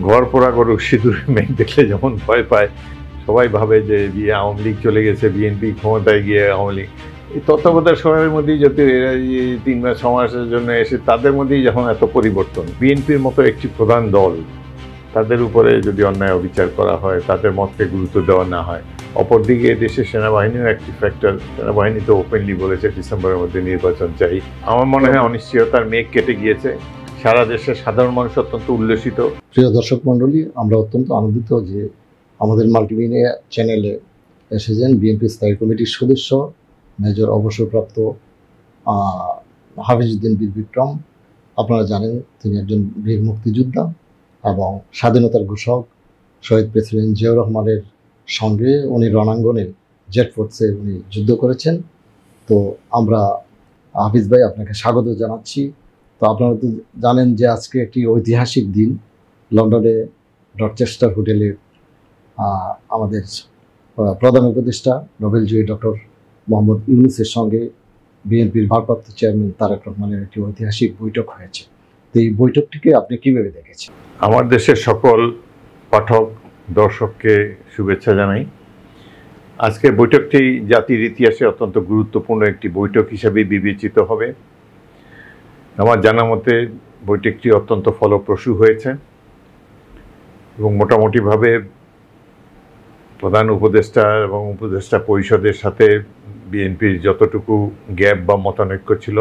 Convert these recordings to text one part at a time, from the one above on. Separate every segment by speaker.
Speaker 1: ঘর পোড়া গরু সিঁদুরে মেঘ দেখলে যেমন ভয় পায়, সবাই ভাবে যে আওয়ামী লীগ চলে গেছে, বিএনপি ক্ষমতায় গিয়ে আওয়ামী লীগ, এই তত্ত্বাবধায়ক সরকারের মধ্যেই যদি এরা 3 মাস 6 মাসের জন্য এসে তাদের মধ্যেই যখন এত পরিবর্তন, বিএনপির মতো একটি প্রধান দল, তাদের উপরে যদি অন্যায় অবিচার করা হয়, তাদের মতকে গুরুত্ব দেওয়া না হয়। অপরদিকে দেশের সেনাবাহিনীও একটি ফ্যাক্টর। সেনাবাহিনী তো ওপেনলি বলেছে ডিসেম্বরের মধ্যে নির্বাচন চাই। আমার মনে হয় অনিশ্চয়তার মেঘ কেটে গিয়েছে, সারা দেশের সাধারণ মানুষ অত্যন্ত উল্লসিত।
Speaker 2: প্রিয় দর্শক মণ্ডলী, আমরা অত্যন্ত আনন্দিত যে আমাদের মাল্টিমিডিয়া চ্যানেলে এসেছেন বিএনপি স্থায়ী কমিটির সদস্য মেজর অবসরপ্রাপ্ত হাফিজউদ্দিন বীর বিক্রম। আপনারা জানেন তিনি একজন বীর মুক্তিযোদ্ধা এবং স্বাধীনতার ঘোষক শহীদ প্রেসিডেন্ট জিয়াউর রহমানের সঙ্গে উনি রণাঙ্গনে জেট ফোর্সে উনি যুদ্ধ করেছেন। তো আমরা হাফিজ ভাই আপনাকে স্বাগত জানাচ্ছি। তো আপনারা তো জানেন যে আজকে একটি ঐতিহাসিক দিন। লন্ডনে ডরচেস্টার হোটেলে আমাদের প্রধান উপদেষ্টা নোবেলজয়ী ডক্টর মোহাম্মদ ইউনূসের সঙ্গে বিএনপির ভারপ্রাপ্ত চেয়ারম্যান তারেক রহমানের একটি ঐতিহাসিক বৈঠক হয়েছে। তো এই বৈঠকটিকে আপনি কীভাবে দেখেছেন?
Speaker 1: আমার দেশের সকল পাঠক দর্শককে শুভেচ্ছা জানাই। আজকের বৈঠকটি জাতির ইতিহাসে অত্যন্ত গুরুত্বপূর্ণ একটি বৈঠক হিসেবে বিবেচিত হবে। আমার জানা মতে বৈঠকটি অত্যন্ত ফলপ্রসূ হয়েছে এবং মোটামুটিভাবে প্রধান উপদেষ্টা এবং উপদেষ্টা পরিষদের সাথে বিএনপির যতটুকু গ্যাপ বা মতানৈক্য ছিল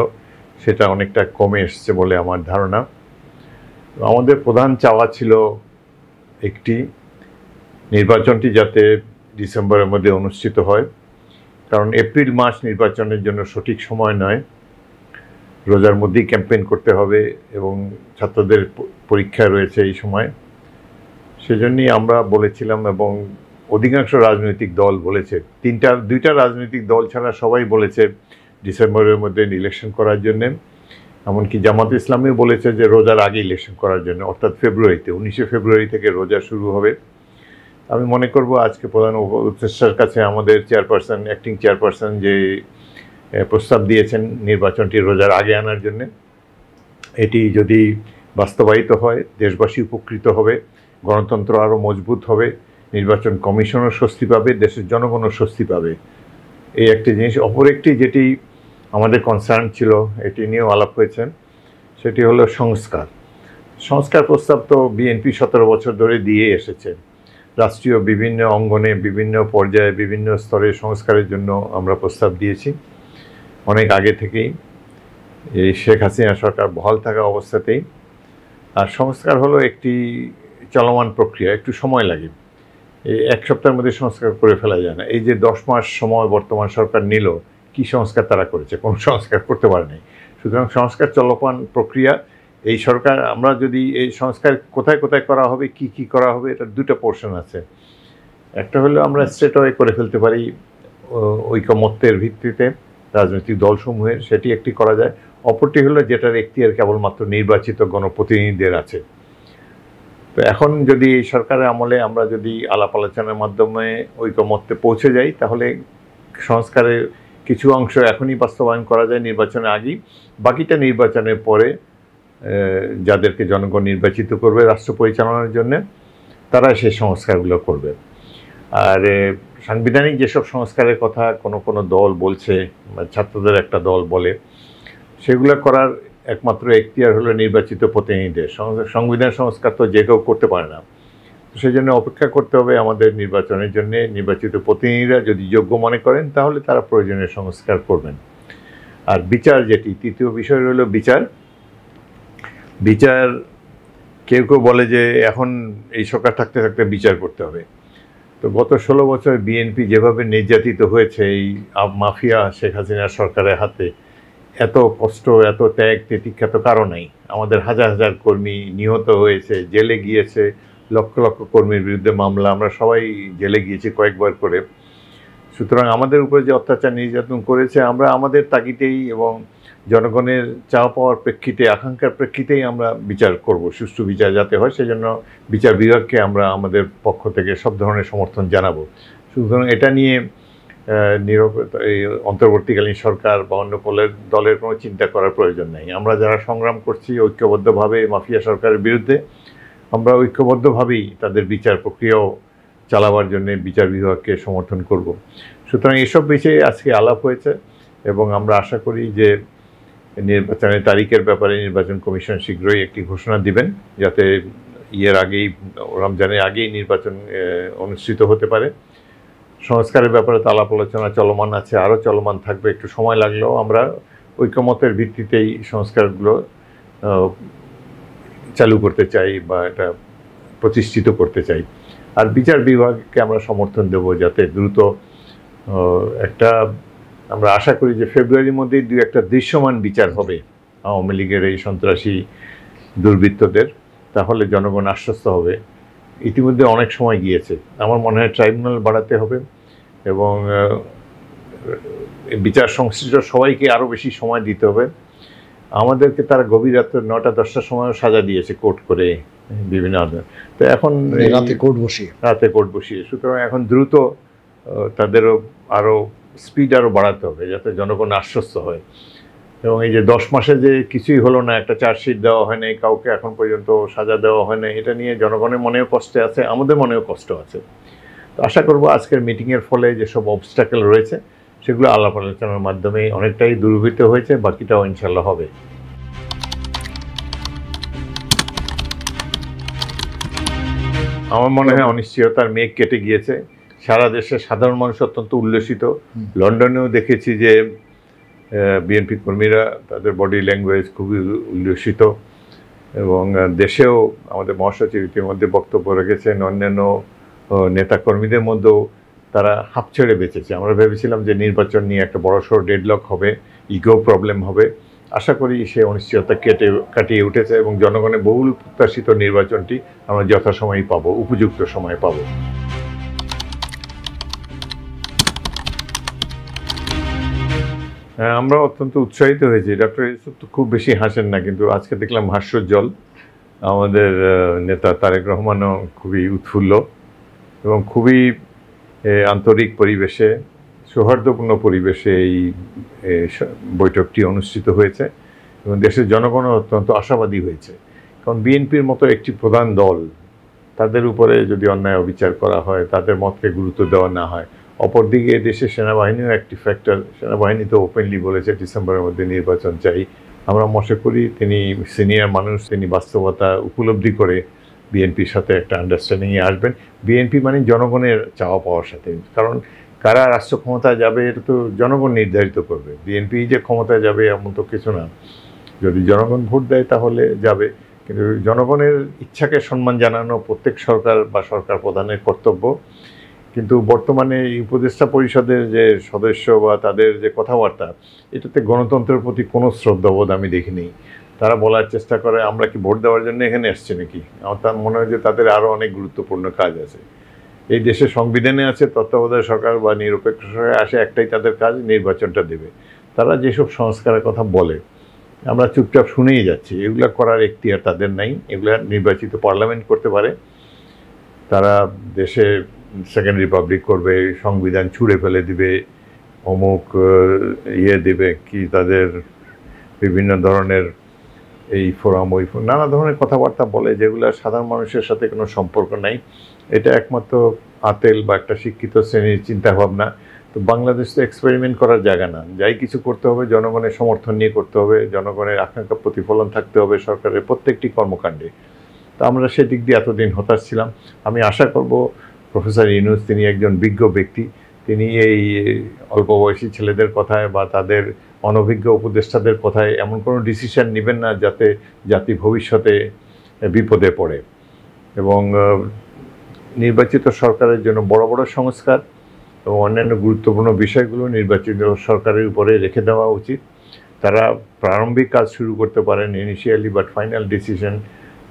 Speaker 1: সেটা অনেকটা কমে এসছে বলে আমার ধারণা। আমাদের প্রধান চাওয়া ছিল একটি, নির্বাচনটি যাতে ডিসেম্বরের মধ্যে অনুষ্ঠিত হয়, কারণ এপ্রিল মাস নির্বাচনের জন্য সঠিক সময় নয়। রোজার মধ্যেই ক্যাম্পেইন করতে হবে এবং ছাত্রদের পরীক্ষা রয়েছে এই সময়। সেজন্যই আমরা বলেছিলাম এবং অধিকাংশ রাজনৈতিক দল বলেছে, দুইটা রাজনৈতিক দল ছাড়া সবাই বলেছে ডিসেম্বরের মধ্যে ইলেকশন করার জন্যে। এমনকি জামাত ইসলামীও বলেছে যে রোজার আগে ইলেকশন করার জন্য, অর্থাৎ ফেব্রুয়ারিতে, 19 ফেব্রুয়ারি থেকে রোজা শুরু হবে। আমি মনে করব আজকে প্রধান উপদেষ্টার কাছে আমাদের চেয়ারপারসন, অ্যাক্টিং চেয়ারপারসন যে প্রস্তাব দিয়েছেন নির্বাচনটি রোজার আগে আনার জন্যে, এটি যদি বাস্তবায়িত হয় দেশবাসী উপকৃত হবে, গণতন্ত্র আরও মজবুত হবে, নির্বাচন কমিশনও স্বস্তি পাবে, দেশের জনগণও স্বস্তি পাবে। এই একটি জিনিস। অপর একটি যেটি আমাদের কনসার্ন ছিল, এটি নিয়েও আলাপ হয়েছে, সেটি হলো সংস্কার প্রস্তাব। তো বিএনপি 17 বছর ধরে দিয়ে এসেছে। রাষ্ট্রীয় বিভিন্ন অঙ্গনে, বিভিন্ন পর্যায়ে, বিভিন্ন স্তরে সংস্কারের জন্য আমরা প্রস্তাব দিয়েছি অনেক আগে থেকেই, এই শেখ হাসিনা সরকার বহাল থাকা অবস্থাতেই। আর সংস্কার হলো একটি চলমান প্রক্রিয়া, একটু সময় লাগে। এই 1 সপ্তাহের মধ্যে সংস্কার করে ফেলা যায় না। এই যে 10 মাস সময় বর্তমান সরকার নিল, কি সংস্কার তারা করেছে? কোনো সংস্কার করতে পারে নাই। সুতরাং সংস্কার চলমান প্রক্রিয়া। এই সরকার, আমরা যদি এই সংস্কার কোথায় কোথায় করা হবে, কি কি করা হবে, এটার দুটো পোর্শন আছে। একটা হলো আমরা স্ট্রেট ওয়ে করে ফেলতে পারি ঐকমত্যের ভিত্তিতে রাজনৈতিক দলসমূহের, সেটি একটি করা যায়। অপরটি হলো যেটার এখতিয়ার কেবলমাত্র নির্বাচিত গণপ্রতিনিধিদের আছে। তো এখন যদি এই সরকারের আমলে আমরা যদি আলাপ আলোচনার মাধ্যমে ঐকমত্যে পৌঁছে যাই, তাহলে সংস্কারের কিছু অংশ এখনই বাস্তবায়ন করা যায় নির্বাচনের আগেই, বাকিটা নির্বাচনের পরে যাদেরকে জনগণ নির্বাচিত করবে রাষ্ট্র পরিচালনার জন্য, তারা সেই সংস্কারগুলো করবে। আর সাংবিধানিক যেসব সংস্কারের কথা কোনো দল বলছে, ছাত্রদের একটা দল বলে, সেগুলো করার একমাত্র এখতিয়ার হলো নির্বাচিত প্রতিনিধিদের। সংবিধান সংস্কার তো যে কেউ করতে পারে না। সেই জন্য অপেক্ষা করতে হবে আমাদের নির্বাচনের জন্য। নির্বাচিত প্রতিনিধিরা যদি যোগ্য মনে করেন তাহলে তারা প্রয়োজনীয় সংস্কার করবেন। আর বিচার, যেটি তৃতীয় বিষয় রইল বিচার। কেউ বলে যে এখন এই সরকার থাকতে থাকতে বিচার করতে হবে। তো গত 16 বছর বিএনপি যেভাবে নির্যাতিত হয়েছে এই মাফিয়া শেখ হাসিনা সরকারের হাতে, এত কষ্ট, এত ত্যাগ তিতিক্ষা তো কারো নাই। আমাদের হাজার হাজার কর্মী নিহত হয়েছে, জেলে গিয়েছে, লক্ষ লক্ষ কর্মীর বিরুদ্ধে মামলা, আমরা সবাই জেলে গিয়েছি কয়েকবার করে। সুতরাং আমাদের উপরে যে অত্যাচার নির্যাতন করেছে, আমরা আমাদের তাগিদেই এবং জনগণের চাওয়া পাওয়ার প্রেক্ষিতে, আকাঙ্ক্ষার প্রেক্ষিতেই আমরা বিচার করব, সুষ্ঠু বিচার যাতে হয় সেজন্য বিচার বিভাগকে আমরা আমাদের পক্ষ থেকে সব ধরনের সমর্থন জানাবো। সুতরাং এটা নিয়ে এই অন্তর্বর্তীকালীন সরকার বা অন্য দলের কোনো চিন্তা করার প্রয়োজন নেই। আমরা যারা সংগ্রাম করছি ঐক্যবদ্ধভাবে মাফিয়া সরকারের বিরুদ্ধে, আমরা ঐক্যবদ্ধভাবেই তাদের বিচার প্রক্রিয়াও চালাবার জন্য বিচার বিভাগকে সমর্থন করব। সুতরাং এসব বিষয়ে আজকে আলাপ হয়েছে এবং আমরা আশা করি যে নির্বাচনের তারিখের ব্যাপারে নির্বাচন কমিশন শীঘ্রই একটি ঘোষণা দিবেন, যাতে আগেই, রমজানের আগেই নির্বাচন অনুষ্ঠিত হতে পারে। সংস্কারের ব্যাপারে তো আলাপ আলোচনা চলমান আছে, আরও চলমান থাকবে, একটু সময় লাগলেও আমরা ঐক্যমতের ভিত্তিতেই সংস্কারগুলো চালু করতে চাই বা এটা প্রতিষ্ঠিত করতে চাই। আর বিচার বিভাগকে আমরা সমর্থন দেব, যাতে দ্রুত একটা, আমরা আশা করি যে ফেব্রুয়ারির মধ্যেই একটা দৃশ্যমান বিচার হবে আওয়ামী লীগের এই সন্ত্রাসী দুর্বৃত্তদের, তাহলে জনগণ আশ্বস্ত হবে। ইতিমধ্যে অনেক সময় গিয়েছে, আমার মনে হয় ট্রাইব্যুনাল বাড়াতে হবে এবং বিচার সংশ্লিষ্ট সবাইকে আরও বেশি সময় দিতে হবে। আমাদেরকে তারা গভীর রাত্রে 9টা-10টার সময়ও সাজা দিয়েছে কোর্ট করে বিভিন্ন, তো এখন
Speaker 2: রাতে কোর্ট বসিয়ে, সুতরাং এখন দ্রুত তাদেরও আরও স্পিড আরও বাড়াতে হবে, যাতে জনগণ আশ্বস্ত হয়। এবং এই যে 10 মাসে যে কিছুই হলো না, একটা চার্জশিট দেওয়া হয় নাই, কাউকে এখন পর্যন্ত সাজা দেওয়া হয় না, এটা নিয়ে জনগণের মনেও কষ্টে আছে, আমাদের মনেও কষ্ট আছে। তো আশা করব আজকের মিটিংয়ের ফলে যেসব অবস্ট্যাকেল রয়েছে সেগুলো আলাপ আলোচনার মাধ্যমে অনেকটাই দূরীভূত হয়েছে, বাকিটাও ইনশাল্লাহ হবে। আমার মনে হয় অনিশ্চয়তার মেঘ কেটে গিয়েছে, সারা দেশে সাধারণ মানুষ অত্যন্ত উল্লসিত। লন্ডনেও দেখেছি যে বিএনপি কর্মীরা তাদের বডি ল্যাঙ্গুয়েজ খুবই উল্লসিত, এবং দেশেও আমাদের মহাসচিব ইতিমধ্যে বক্তব্য রেখেছেন, অন্যান্য নেতাকর্মীদের মধ্যেও তারা হাঁপ ছেড়ে বেঁচেছে। আমরা ভেবেছিলাম যে নির্বাচন নিয়ে একটা বড়সড় ডেডলক হবে, ইগো প্রবলেম হবে। আশা করি সে অনিশ্চয়তা কাটিয়ে উঠেছে এবং জনগণের বহুল প্রত্যাশিত নির্বাচনটি আমরা যথাসময়ে পাবো, উপযুক্ত সময়ে পাবো। আমরা অত্যন্ত উৎসাহিত হয়েছি। ডক্টর ইউসুফ তো খুব বেশি হাসেন না, কিন্তু আজকে দেখলাম হাস্যোজ্জ্বল। আমাদের নেতা তারেক রহমানও খুবই উৎফুল্ল এবং খুবই আন্তরিক পরিবেশে, সৌহার্দ্যপূর্ণ পরিবেশে এই বৈঠকটি অনুষ্ঠিত হয়েছে এবং দেশের জনগণও অত্যন্ত আশাবাদী হয়েছে। কারণ বিএনপির মতো একটি প্রধান দল, তাদের উপরে যদি অন্যায় অবিচার করা হয়, তাদের মতকে গুরুত্ব দেওয়া না হয়। অপরদিকে দেশের সেনাবাহিনীও একটি ফ্যাক্টর, সেনাবাহিনী তো ওপেনলি বলেছে ডিসেম্বরের মধ্যে নির্বাচন চাই। আমরা মনে করি তিনি সিনিয়র মানুষ, তিনি বাস্তবতা উপলব্ধি করে বিএনপির সাথে একটা আন্ডারস্ট্যান্ডিংয়ে আসবেন। বিএনপি মানে জনগণের চাওয়া পাওয়ার সাথে, কারণ কারা রাষ্ট্র ক্ষমতায় যাবে এটা তো জনগণ নির্ধারিত করবে। বিএনপি যে ক্ষমতায় যাবে এমন তো কিছু না, যদি জনগণ ভোট দেয় তাহলে যাবে, কিন্তু জনগণের ইচ্ছাকে সম্মান জানানো প্রত্যেক সরকার বা সরকার প্রধানের কর্তব্য। কিন্তু বর্তমানে উপদেষ্টা পরিষদের যে সদস্য বা তাদের যে কথাবার্তা, এটাতে গণতন্ত্রের প্রতি কোনো শ্রদ্ধাবোধ আমি দেখিনি। তারা বলার চেষ্টা করে আমরা কি ভোট দেওয়ার জন্য এখানে আসছি নাকি। আমার তার মনে হয় যে তাদের আরও অনেক গুরুত্বপূর্ণ কাজ আছে। এই দেশের সংবিধানে আছে তত্ত্বাবধায়ক সরকার বা নিরপেক্ষ সরকার আসে, একটাই তাদের কাজ, নির্বাচনটা দেবে। তারা যেসব সংস্কারের কথা বলে আমরা চুপচাপ শুনেই যাচ্ছি, এগুলো করার এখতিয়ার তাদের নাই। এগুলো নির্বাচিত পার্লামেন্ট করতে পারে। তারা দেশে সেকেন্ড রিপাবলিক করবে, সংবিধান ছুঁড়ে ফেলে দিবে, অমুক দেবে কি, তাদের বিভিন্ন ধরনের এই ফোরাম ওই ফোরাম নানা ধরনের কথাবার্তা বলে, যেগুলো সাধারণ মানুষের সাথে কোনো সম্পর্ক নাই। এটা একমাত্র আতেল বা একটা শিক্ষিত শ্রেণীর চিন্তাভাবনা। তো বাংলাদেশ তো এক্সপেরিমেন্ট করার জায়গা না। যাই কিছু করতে হবে জনগণের সমর্থন নিয়ে করতে হবে, জনগণের আকাঙ্ক্ষা প্রতিফলন থাকতে হবে সরকারের প্রত্যেকটি কর্মকাণ্ডে। তো আমরা সেদিক দিয়ে এতদিন হতাশ ছিলাম। আমি আশা করব প্রফেসর ইউনূস, তিনি একজন বিজ্ঞ ব্যক্তি, তিনি এই অল্প বয়সী ছেলেদের কথায় বা তাদের অনভিজ্ঞ উপদেষ্টাদের কথায় এমন কোনো ডিসিশন নেবেন না যাতে জাতি ভবিষ্যতে বিপদে পড়ে। এবং নির্বাচিত সরকারের জন্য বড় বড় সংস্কার এবং অন্যান্য গুরুত্বপূর্ণ বিষয়গুলো নির্বাচিত সরকারের উপরে রেখে দেওয়া উচিত। তারা প্রারম্ভিক কাজ শুরু করতে পারেন ইনিশিয়ালি, বাট ফাইনাল ডিসিশন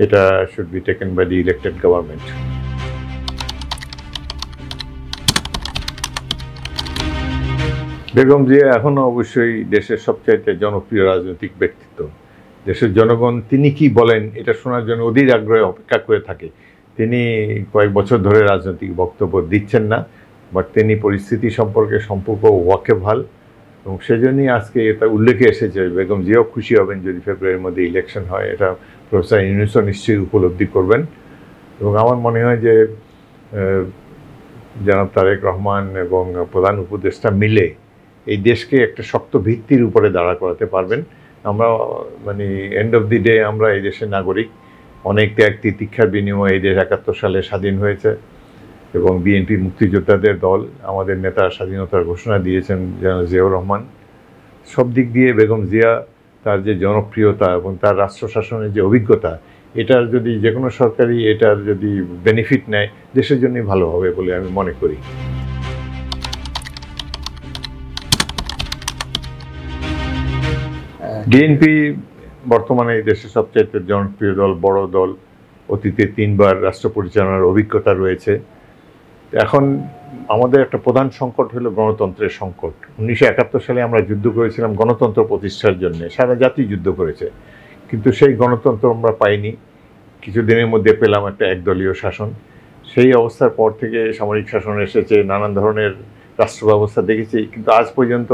Speaker 2: এটা should be taken by the elected government. Begum Zia এখনও অবশ্যই দেশের সবচাইতে জনপ্রিয় রাজনৈতিক ব্যক্তিত্ব। দেশের জনগণ তিনি কি বলেন এটা শোনার জন্য অধীর আগ্রহে অপেক্ষা করে থাকে। তিনি কয়েক বছর ধরে রাজনৈতিক বক্তব্য দিচ্ছেন না, বাট তিনি পরিস্থিতি সম্পর্কে সম্পূর্ণ ওয়াকেবহাল এবং সেজন্যই আজকে এটা উল্লেখে এসেছে। বেগম জিয়াও খুশি হবেন যদি ফেব্রুয়ারির মধ্যে ইলেকশন হয়, এটা প্রফেসর ইউনূসও নিশ্চয়ই উপলব্ধি করবেন।
Speaker 1: এবং আমার মনে হয় যে জনাব তারেক রহমান এবং প্রধান উপদেষ্টা মিলে এই দেশকে একটা শক্ত ভিত্তির উপরে দাঁড়া করাতে পারবেন। আমরা মানে এন্ড অফ দি ডে আমরা এই দেশের নাগরিক, অনেক ত্যাগ তিতিক্ষার বিনিময়ে এই দেশ ৭১ সালে স্বাধীন হয়েছে এবং বিএনপি মুক্তিযোদ্ধাদের দল। আমাদের নেতা স্বাধীনতার ঘোষণা দিয়েছেন জনাব জিয়াউর রহমান। সব দিক দিয়ে বেগম জিয়া তার যে জনপ্রিয়তা এবং তার রাষ্ট্র শাসনের যে অভিজ্ঞতা, এটার যদি যে কোনো সরকারি এটার যদি বেনিফিট নেয় দেশের জন্যই ভালো হবে বলে আমি মনে করি। বিএনপি বর্তমানে এই দেশের সবচেয়ে জনপ্রিয় দল, বড় দল, অতীতে ৩ বার রাষ্ট্র পরিচালনার অভিজ্ঞতা রয়েছে। এখন আমাদের একটা প্রধান সংকট হলো গণতন্ত্রের সংকট। ১৯৭১ সালে আমরা যুদ্ধ করেছিলাম গণতন্ত্র প্রতিষ্ঠার জন্য, সারা জাতি যুদ্ধ করেছে, কিন্তু সেই গণতন্ত্র আমরা পাইনি। কিছুদিনের মধ্যে পেলাম একটা একদলীয় শাসন। সেই অবস্থার পর থেকে সামরিক শাসন এসেছে, নানান ধরনের রাষ্ট্র ব্যবস্থা দেখেছি, কিন্তু আজ পর্যন্ত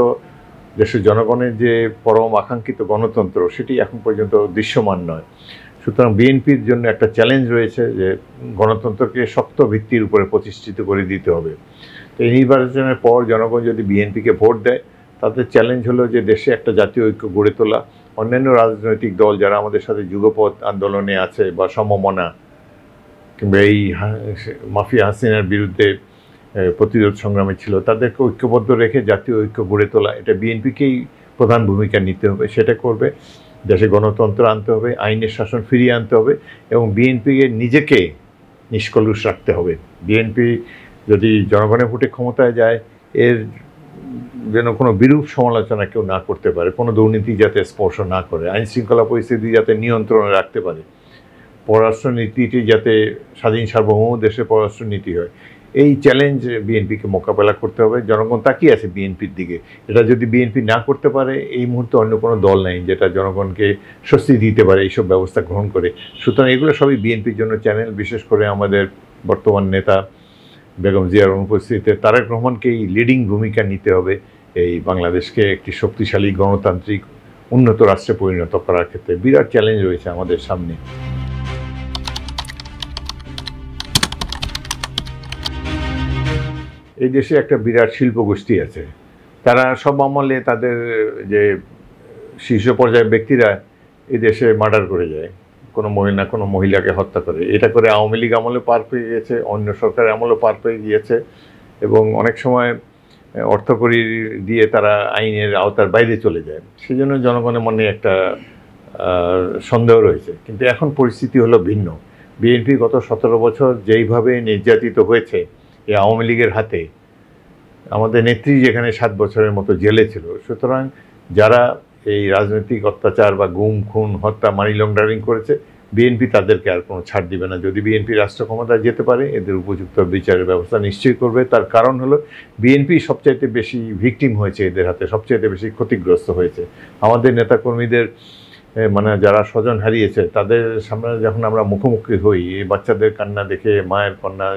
Speaker 1: দেশের জনগণের যে পরম আকাঙ্ক্ষিত গণতন্ত্র সেটি এখন পর্যন্ত দৃশ্যমান নয়। সুতরাং বিএনপির জন্য একটা চ্যালেঞ্জ রয়েছে যে গণতন্ত্রকে শক্ত ভিত্তির উপরে প্রতিষ্ঠিত করে দিতে হবে। তো এই নির্বাচনের পর জনগণ যদি বিএনপিকে ভোট দেয়, তাদের চ্যালেঞ্জ হলো যে দেশে একটা জাতীয় ঐক্য গড়ে তোলা। অন্যান্য রাজনৈতিক দল যারা আমাদের সাথে যুগপৎ আন্দোলনে আছে বা সমমনা কিংবা এই মাফিয়া হাসিনার বিরুদ্ধে প্রতিরোধ সংগ্রামে ছিল, তাদেরকে ঐক্যবদ্ধ রেখে জাতীয় ঐক্য গড়ে তোলা, এটা বিএনপিকেই প্রধান ভূমিকা নিতে হবে। সেটা করবে, দেশে গণতন্ত্র আনতে হবে, আইনের শাসন ফিরিয়ে আনতে হবে এবং বিএনপিকে নিজেকে নিষ্কলুষ রাখতে হবে। বিএনপি যদি জনগণের ভোটে ক্ষমতায় যায়, এর যেন কোনো বিরূপ সমালোচনা কেউ না করতে পারে, কোনো দুর্নীতি যাতে স্পর্শ না করে, আইন শৃঙ্খলা পরিস্থিতি যাতে নিয়ন্ত্রণে রাখতে পারে, পররাষ্ট্রনীতিটি যাতে স্বাধীন সার্বভৌম দেশের পররাষ্ট্রনীতি হয়। এই চ্যালেঞ্জ বিএনপিকে মোকাবেলা করতে হবে। জনগণ তাকিয়ে আছে বিএনপির দিকে। এটা যদি বিএনপি না করতে পারে, এই মুহূর্তে অন্য কোনো দল নেই যেটা জনগণকে স্বস্তি দিতে পারে এইসব ব্যবস্থা গ্রহণ করে। সুতরাং এগুলো সবই বিএনপির জন্য চ্যালেঞ্জ। বিশেষ করে আমাদের বর্তমান নেতা বেগম জিয়ার অনুপস্থিতিতে তারেক রহমানকেই লিডিং ভূমিকা নিতে হবে এই বাংলাদেশকে একটি শক্তিশালী গণতান্ত্রিক উন্নত রাষ্ট্রে পরিণত করার ক্ষেত্রে। বিরাট চ্যালেঞ্জ রয়েছে আমাদের সামনে। এই দেশে একটা বিরাট শিল্প গোষ্ঠী আছে, তারা সব আমলে তাদের যে শীর্ষ পর্যায়ের ব্যক্তিরা এই দেশে মার্ডার করে যায়, কোনো মহিলাকে হত্যা করে। এটা করে আওয়ামী লীগ আমলে পার পেয়ে গেছে, অন্য সরকারের আমলেও পার পেয়ে গিয়েছে এবং অনেক সময় অর্থকড়ি দিয়ে তারা আইনের আওতার বাইরে চলে যায়। সেই জন্য জনগণের মনে একটা সন্দেহ রয়েছে। কিন্তু এখন পরিস্থিতি হলো ভিন্ন। বিএনপি গত 17 বছর যেইভাবে নির্যাতিত হয়েছে এই আওয়ামী লীগের হাতে, আমাদের নেত্রী যেখানে 7 বছরের মতো জেলে ছিল, সুতরাং যারা এই রাজনৈতিক অত্যাচার বা গুম খুন হত্যা মানি লন্ডারিং করেছে, বিএনপি তাদেরকে আর কোনো ছাড় দিবে না। যদি বিএনপি রাষ্ট্র ক্ষমতায় যেতে পারে, এদের উপযুক্ত বিচারের ব্যবস্থা নিশ্চয়ই করবে। তার কারণ হলো বিএনপি সবচাইতে বেশি ভিকটিম হয়েছে এদের হাতে, সবচাইতে বেশি ক্ষতিগ্রস্ত হয়েছে। আমাদের নেতাকর্মীদের মানে যারা স্বজন হারিয়েছে তাদের সামনে যখন আমরা মুখোমুখি হই, এই বাচ্চাদের কান্না দেখে, মায়ের কন্যা,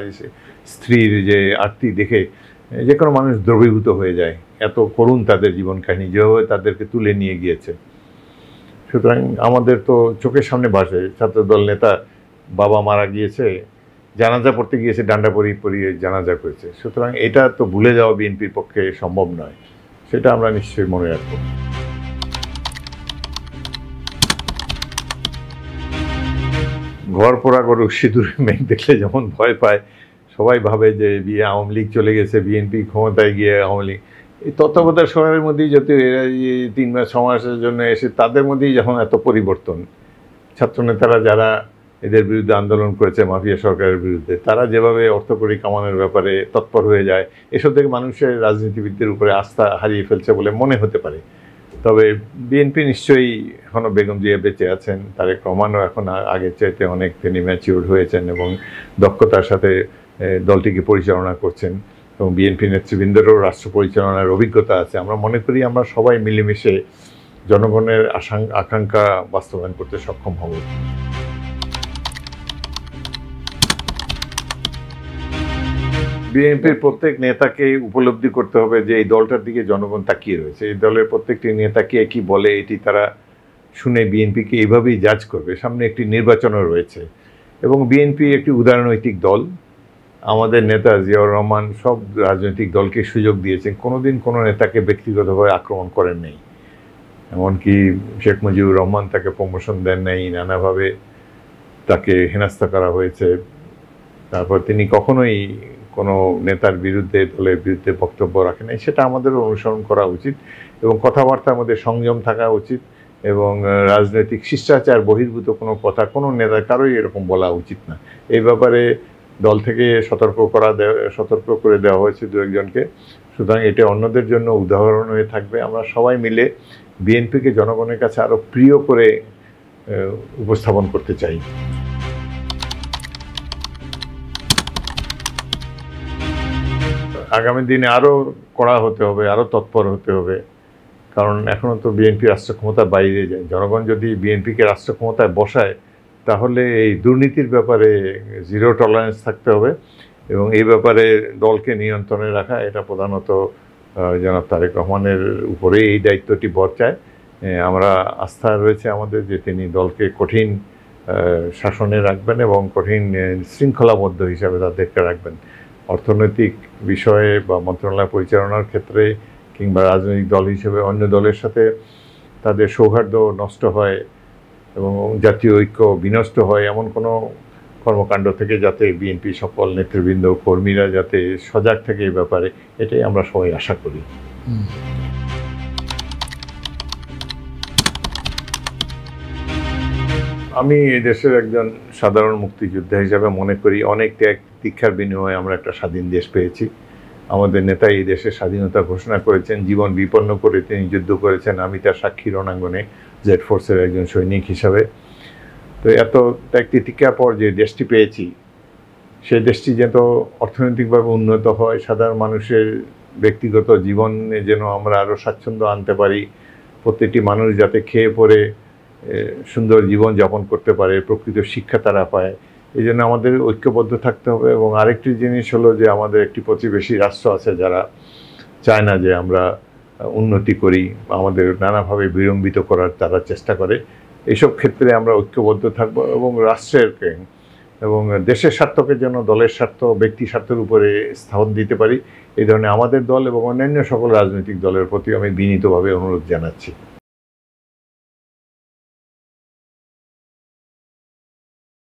Speaker 1: স্ত্রীর যে আরতি দেখে যে কোনো মানুষ দ্রবীভূত হয়ে যায়। এত করুণ তাদের জীবন কাহিনী, যেভাবে তাদেরকে তুলে নিয়ে গিয়েছে। সুতরাং আমাদের তো চোখের সামনে ভাসে, ছাত্রদল নেতা বাবা মারা গিয়েছে, জানাজা পড়তে গিয়েছে, ডান্ডা পরিয়ে জানাজা করেছে। সুতরাং এটা তো ভুলে যাওয়া বিএনপির পক্ষে সম্ভব নয়, সেটা আমরা নিশ্চয়ই মনে রাখবো। ঘর পোড়া গরু সিঁদুরে মেঘ দেখলে যেমন ভয় পায়, সবাই ভাবে যে আওয়ামী লীগ চলে গেছে, বিএনপি ক্ষমতায় গিয়ে আওয়ামী লীগ, এই তত্ত্বাবধায়ক সরকারের মধ্যেই যত এরা 3 মাস 6 মাসের জন্য এসে তাদের মধ্যেই যখন এত পরিবর্তন, ছাত্রনেতারা যারা এদের বিরুদ্ধে আন্দোলন করেছে মাফিয়া সরকারের বিরুদ্ধে, তারা যেভাবে অর্থকড়ি কামানোর ব্যাপারে তৎপর হয়ে যায়, এসব থেকে মানুষের রাজনীতিবিদদের উপরে আস্থা হারিয়ে ফেলছে বলে মনে হতে পারে। তবে বিএনপি নিশ্চয়ই এখনও বেগম জিয়া বেঁচে আছেন, তারেক রহমানও এখন আগের চাইতে অনেক তিনি ম্যাচিউরড হয়েছেন এবং দক্ষতার সাথে দলটিকে পরিচালনা করছেন এবং বিএনপি নেতৃবৃন্দেরও রাষ্ট্র পরিচালনার অভিজ্ঞতা আছে। আমরা মনে করি আমরা সবাই মিলেমিশে জনগণের আকাঙ্ক্ষা বাস্তবায়ন করতে সক্ষম হব। বিএনপির প্রত্যেক নেতাকে উপলব্ধি করতে হবে যে এই দলটার দিকে জনগণ তাকিয়ে রয়েছে, এই দলের প্রত্যেকটি নেতাকে কি বলে এটি তারা শুনে বিএনপিকে এইভাবেই জাজ করবে। সামনে একটি নির্বাচনও রয়েছে, এবং বিএনপি একটি উদারনৈতিক দল। আমাদের নেতা জিয়াউর রহমান সব রাজনৈতিক দলকে সুযোগ দিয়েছেন, কোনোদিন কোনো নেতাকে ব্যক্তিগতভাবে আক্রমণ করেন নাই। এমনকি শেখ মুজিবুর রহমান তাকে প্রমোশন দেন নাই, নানাভাবে তাকে হেনস্থা করা হয়েছে। তারপর তিনি কখনোই কোনো নেতার বিরুদ্ধে, দলের বিরুদ্ধে বক্তব্য রাখেন নাই। সেটা আমাদেরও অনুসরণ করা উচিত এবং কথাবার্তার মধ্যে সংযম থাকা উচিত এবং রাজনৈতিক শিষ্টাচার বহির্ভূত কোনো কথা কোনো নেতা কারোই এরকম বলা উচিত না। এই ব্যাপারে দল থেকে সতর্ক করে দেওয়া হয়েছে দু একজনকে। সুতরাং এটা অন্যদের জন্য উদাহরণ হয়ে থাকবে। আমরা সবাই মিলে বিএনপিকে জনগণের কাছে আরও প্রিয় করে উপস্থাপন করতে চাই। আগামী দিনে আরও কড়া হতে হবে, আরও তৎপর হতে হবে, কারণ এখনও তো বিএনপি রাষ্ট্র ক্ষমতার বাইরে যায়। জনগণ যদি বিএনপিকে রাষ্ট্র ক্ষমতায় বসায় তাহলে এই দুর্নীতির ব্যাপারে জিরো টলারেন্স থাকতে হবে এবং এই ব্যাপারে দলকে নিয়ন্ত্রণে রাখা, এটা প্রধানত জনাব তারেক রহমানের উপরে এই দায়িত্বটি বর্তায়। আমরা আস্থা রয়েছে আমাদের যে তিনি দলকে কঠিন শাসনে রাখবেন এবং কঠিন শৃঙ্খলাবদ্ধ হিসাবে তাদেরকে রাখবেন। অর্থনৈতিক বিষয়ে বা মন্ত্রণালয় পরিচালনার ক্ষেত্রে কিংবা রাজনৈতিক দল হিসেবে অন্য দলের সাথে তাদের সৌহার্দ্য নষ্ট হয় এবং জাতীয় ঐক্য বিনষ্ট হয়, এমন কোনো কর্মকাণ্ড থেকে যাতে বিএনপি সকল নেতৃবৃন্দ কর্মীরা যাতে সজাগ থাকে এই ব্যাপারে, এটাই আমরা সবাই আশা করি। আমি এই দেশের একজন সাধারণ মুক্তিযোদ্ধা হিসাবে মনে করি অনেক ত্যাগ দীক্ষার বিনিময়ে আমরা একটা স্বাধীন দেশ পেয়েছি। আমাদের নেতা এই দেশের স্বাধীনতা ঘোষণা করেছেন, জীবন বিপন্ন করে তিনি যুদ্ধ করেছেন। আমি তার সাক্ষী রণাঙ্গনে জেড ফোর্সের একজন সৈনিক হিসাবে। তো এত ত্যাগ তিতিক্ষার পর যে দেশটি পেয়েছি, সেই দেশটি যেন অর্থনৈতিকভাবে উন্নত হয়, সাধারণ মানুষের ব্যক্তিগত জীবনে যেন আমরা আরও স্বাচ্ছন্দ্য আনতে পারি, প্রত্যেকটি মানুষ যাতে খেয়ে পরে সুন্দর জীবন যাপন করতে পারে, প্রকৃত শিক্ষা তারা পায়, এই জন্য আমাদের ঐক্যবদ্ধ থাকতে হবে। এবং আরেকটি জিনিস হলো যে আমাদের একটি প্রতিবেশী রাষ্ট্র আছে যারা চায় না যে আমরা উন্নতি করি, আমাদের নানাভাবে বিড়ম্বিত করার তারা চেষ্টা করে। এইসব ক্ষেত্রে আমরা ঐক্যবদ্ধ থাকব এবং রাষ্ট্রের এবং দেশের স্বার্থকে যেন দলের স্বার্থ, ব্যক্তি স্বার্থের উপরে স্থাপন দিতে পারি, এই ধরনের আমাদের দল এবং অন্যান্য সকল রাজনৈতিক দলের প্রতি আমি বিনীতভাবে অনুরোধ জানাচ্ছি।